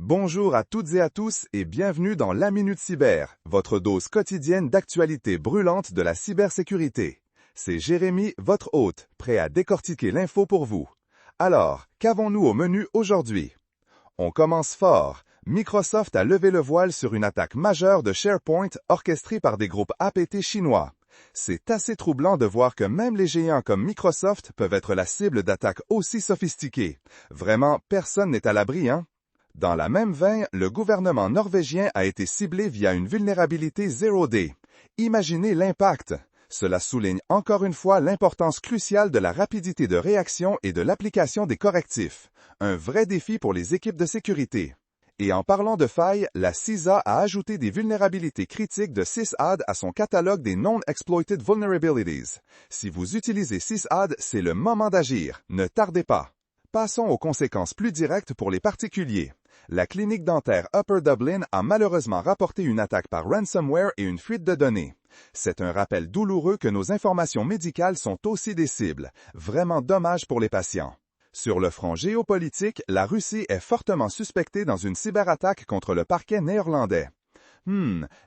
Bonjour à toutes et à tous et bienvenue dans la Minute Cyber, votre dose quotidienne d'actualité brûlante de la cybersécurité. C'est Jérémy, votre hôte, prêt à décortiquer l'info pour vous. Alors, qu'avons-nous au menu aujourd'hui? On commence fort. Microsoft a levé le voile sur une attaque majeure de SharePoint orchestrée par des groupes APT chinois. C'est assez troublant de voir que même les géants comme Microsoft peuvent être la cible d'attaques aussi sophistiquées. Vraiment, personne n'est à l'abri, hein? Dans la même veine, le gouvernement norvégien a été ciblé via une vulnérabilité Zero Day. Imaginez l'impact! Cela souligne encore une fois l'importance cruciale de la rapidité de réaction et de l'application des correctifs. Un vrai défi pour les équipes de sécurité. Et en parlant de failles, la CISA a ajouté des vulnérabilités critiques de SysAd à son catalogue des Non-Exploited Vulnerabilities. Si vous utilisez SysAd, c'est le moment d'agir. Ne tardez pas. Passons aux conséquences plus directes pour les particuliers. La clinique dentaire Upper Dublin a malheureusement rapporté une attaque par ransomware et une fuite de données. C'est un rappel douloureux que nos informations médicales sont aussi des cibles. Vraiment dommage pour les patients. Sur le front géopolitique, la Russie est fortement suspectée dans une cyberattaque contre le parquet néerlandais.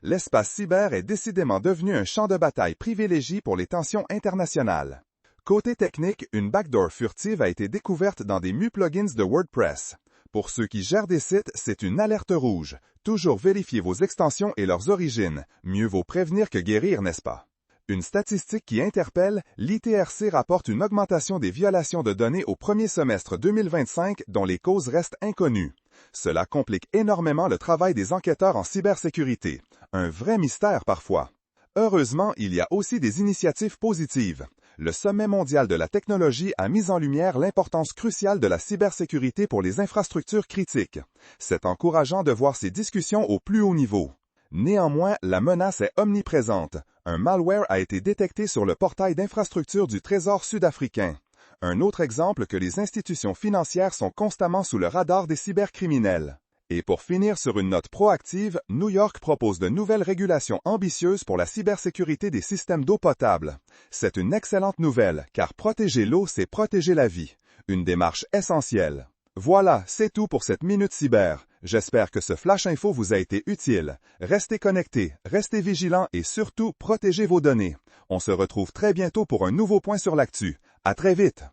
L'espace cyber est décidément devenu un champ de bataille privilégié pour les tensions internationales. Côté technique, une backdoor furtive a été découverte dans des plugins de WordPress. Pour ceux qui gèrent des sites, c'est une alerte rouge. Toujours vérifiez vos extensions et leurs origines. Mieux vaut prévenir que guérir, n'est-ce pas? Une statistique qui interpelle, l'ITRC rapporte une augmentation des violations de données au premier semestre 2025 dont les causes restent inconnues. Cela complique énormément le travail des enquêteurs en cybersécurité. Un vrai mystère parfois. Heureusement, il y a aussi des initiatives positives. Le Sommet mondial de la technologie a mis en lumière l'importance cruciale de la cybersécurité pour les infrastructures critiques. C'est encourageant de voir ces discussions au plus haut niveau. Néanmoins, la menace est omniprésente. Un malware a été détecté sur le portail d'infrastructure du Trésor sud-africain. Un autre exemple que les institutions financières sont constamment sous le radar des cybercriminels. Et pour finir sur une note proactive, New York propose de nouvelles régulations ambitieuses pour la cybersécurité des systèmes d'eau potable. C'est une excellente nouvelle, car protéger l'eau, c'est protéger la vie. Une démarche essentielle. Voilà, c'est tout pour cette Minute Cyber. J'espère que ce Flash Info vous a été utile. Restez connectés, restez vigilants et surtout, protégez vos données. On se retrouve très bientôt pour un nouveau point sur l'actu. À très vite!